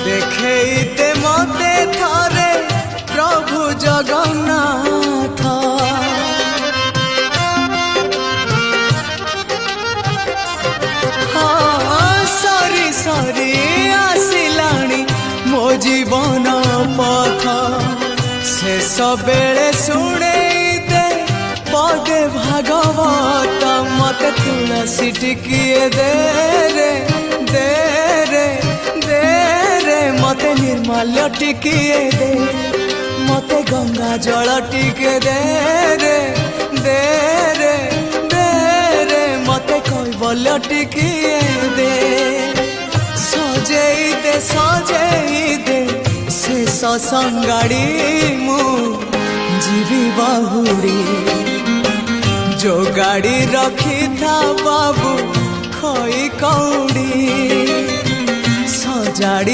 देखते मते थारे प्रभु जगन्नाथ हाँ सरी सरी आसिलाणी मो जीवन पथ शेष बेले शुणे दे पदे भागवत मत तुलसी टिकिए दे रे दे रे दे रे मते निर्मल्य टिकिए दे मते गंगा जल टिके दे रे दे रे दे रे मते कैवल्य टिकिए दे सजेई दे शेष संगाड़ी मु जीवी बाहुड़ी जो गाड़ी रखी था बाबू खई कौड़ी सजाड़ी